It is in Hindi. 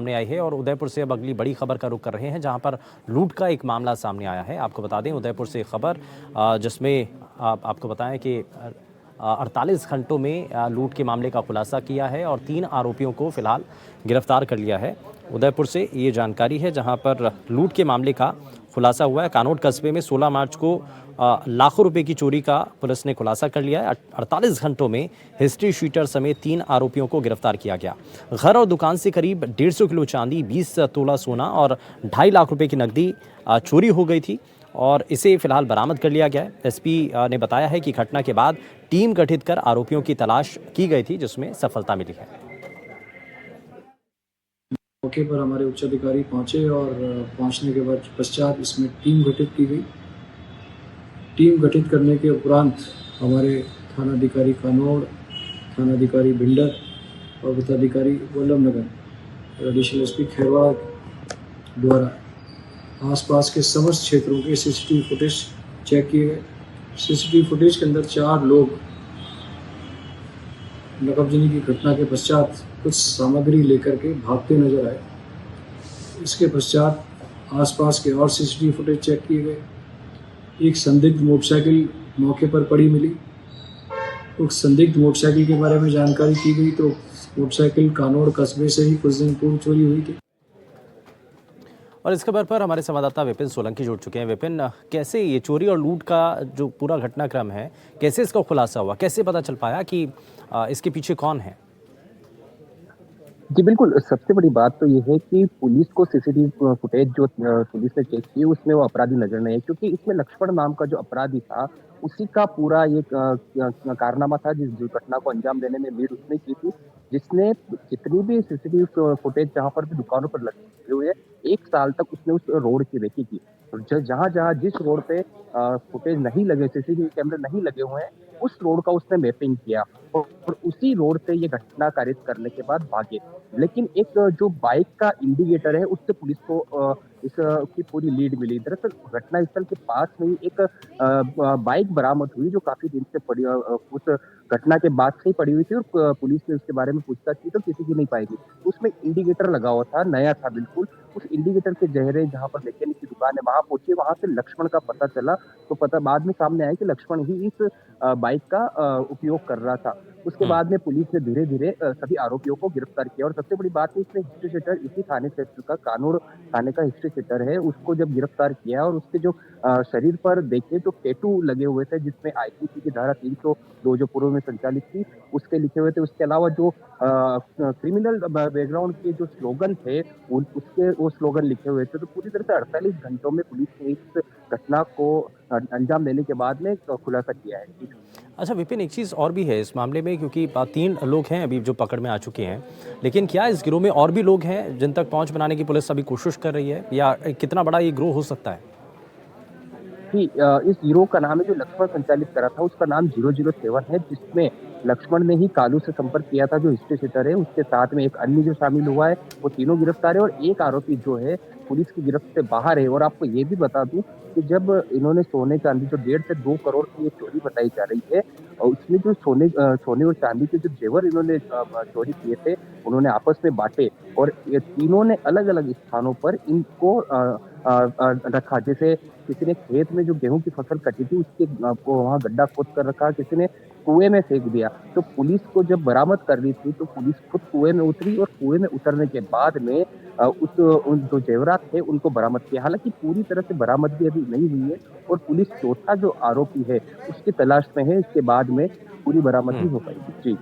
सामने आई है और उदयपुर से अब अगली बड़ी खबर का रुख कर रहे हैं, जहां पर लूट का एक मामला सामने आया है। आपको बता दें, उदयपुर से खबर जिसमें आपको बताएं कि 48 घंटों में लूट के मामले का खुलासा किया है और 3 आरोपियों को फिलहाल गिरफ्तार कर लिया है। उदयपुर से ये जानकारी है, जहां पर लूट के मामले का खुलासा हुआ है। कानोट कस्बे में 16 मार्च को लाखों रुपए की चोरी का पुलिस ने खुलासा कर लिया है। 48 घंटों में हिस्ट्री शीटर समेत 3 आरोपियों को गिरफ्तार किया गया। घर और दुकान से करीब 150 किलो चांदी, 20 तोला सोना और 2.5 लाख रुपए की नकदी चोरी हो गई थी और इसे फिलहाल बरामद कर लिया गया है। एसपी ने बताया है कि घटना के बाद टीम गठित कर आरोपियों की तलाश की गई थी, जिसमें सफलता मिली है। मौके पर हमारे उच्च अधिकारी पहुंचे और पहुंचने के बाद पश्चात इसमें टीम गठित की गई। टीम गठित करने के उपरांत हमारे थानाधिकारी कानोड़, थानाधिकारी भिंडर और वृत्ताधिकारी वल्लभनगर, एडिशनल एसपी खैरवाड़ द्वारा आसपास के समस्त क्षेत्रों के सीसीटीवी फुटेज चेक किए गए। सीसीटीवी फुटेज के अंदर 4 लोग नकबजनी की घटना के पश्चात कुछ सामग्री लेकर के भागते नजर आए। इसके पश्चात आसपास के और सीसीटीवी फुटेज चेक किए गए। एक संदिग्ध मोटरसाइकिल मौके पर पड़ी मिली। उस संदिग्ध मोटरसाइकिल के बारे में जानकारी की गई तो मोटरसाइकिल कानोड़ कस्बे से ही कुछ दिन पूर्व चोरी हुई थी। और इस खबर पर हमारे संवाददाता विपिन सोलंकी जुड़ चुके हैं। विपिन, कैसे ये चोरी और लूट का जो पूरा घटनाक्रम है, कैसे इसका खुलासा हुआ, कैसे पता चल पाया कि इसके पीछे कौन है? जी बिल्कुल, सबसे बड़ी बात तो ये है कि पुलिस को सीसीटीवी फुटेज जो पुलिस ने चेक की उसमें वो अपराधी नज़र नहीं आए, क्योंकि इसमें लक्ष्मण नाम का जो अपराधी था, उसी का पूरा ये कारनामा था जिस दुर्घटना को अंजाम देने में लीड उसने की थी, जिसने जितनी भी सीसीटीवी फुटेज जहाँ पर भी दुकानों पर लगी हुई है, 1 साल तक उसने उस रोड की रेकी की। और जहाँ-जहाँ जिस रोड पे फुटेज नहीं लगे, सीसीटीवी कैमरे नहीं लगे हुए हैं, उस रोड का उसने मैपिंग किया और उसी रोड से ये घटना कारित करने के बाद भागे। लेकिन एक जो बाइक का इंडिकेटर है, उससे पुलिस को की पूरी लीड मिली। दरअसल घटनास्थल के पास में ही एक बाइक बरामद हुई, जो काफ़ी दिन से पड़ी उस घटना के बाद से ही पड़ी हुई थी और पुलिस ने उसके बारे में पूछताछ की तो किसी की नहीं पाई गई। उसमें इंडिकेटर लगा हुआ था, नया था बिल्कुल। उस इंडिकेटर के ज़रिए जहाँ पर मैकेनिक की दुकान है, वहाँ पहुँचे, वहाँ से लक्ष्मण का पता चला, तो पता बाद में सामने आया कि लक्ष्मण ही इस बाइक का उपयोग कर रहा था। उसके बाद में पुलिस ने धीरे-धीरे सभी आरोपियों को गिरफ्तार किया और सबसे बड़ी बात है, इसमें हिस्ट्री शीटर इसी थाने क्षेत्र का कानूर थाने का हिस्ट्री शीटर है, उसको जब गिरफ्तार किया और उसके जो शरीर पर देखे तो टैटू लगे हुए थे, जिसमें आईपीसी की धारा 302 जो पूर्व में संचालित थी, उसके लिखे हुए थे। उसके अलावा जो क्रिमिनल बैकग्राउंड के जो स्लोगन थे, उसके वो स्लोगन लिखे हुए थे। तो पूरी तरह से 48 घंटों में पुलिस ने इस घटना को अंजाम देने के बाद में खुलासा किया है। अच्छा विपिन, एक चीज़ और भी है इस मामले में, क्योंकि 3 लोग हैं अभी जो पकड़ में आ चुके हैं, लेकिन क्या इस गिरोह में और भी लोग हैं जिन तक पहुंच बनाने की पुलिस अभी कोशिश कर रही है, या कितना बड़ा ये गिरोह हो सकता है? कि इस गिरोह का नाम है जो लक्ष्मण संचालित करा था, उसका नाम 007 है, जिसमें लक्ष्मण ने ही कालू से संपर्क किया था जो हिस्ट्री शीटर है। उसके साथ में एक अन्य जो शामिल हुआ है, वो तीनों गिरफ्तार है और एक आरोपी जो है पुलिस की गिरफ्त से बाहर है। और आपको ये भी बता दूं कि जब इन्होंने सोने चांदी जो 1.5 से 2 करोड़ की ये चोरी बताई जा रही है, और उसमें जो सोने और चांदी के जो जेवर इन्होंने चोरी किए थे, उन्होंने आपस में बांटे और ये तीनों ने अलग-अलग स्थानों पर इनको रखा। जैसे किसी ने खेत में जो गेहूँ की फसल कटी थी, उसके को वहाँ गड्ढा खोद कर रखा, किसी ने कुएँ में फेंक दिया। तो पुलिस को जब बरामद कर रही थी, तो पुलिस खुद कुएँ में उतरी और कुएँ में उतरने के बाद में उन जो जेवरात थे, उनको बरामद किया। हालाँकि पूरी तरह से बरामदगी अभी नहीं हुई है और पुलिस चौथा जो आरोपी है, उसकी तलाश में है। इसके बाद में पूरी बरामदगी हो पाएगी। जी।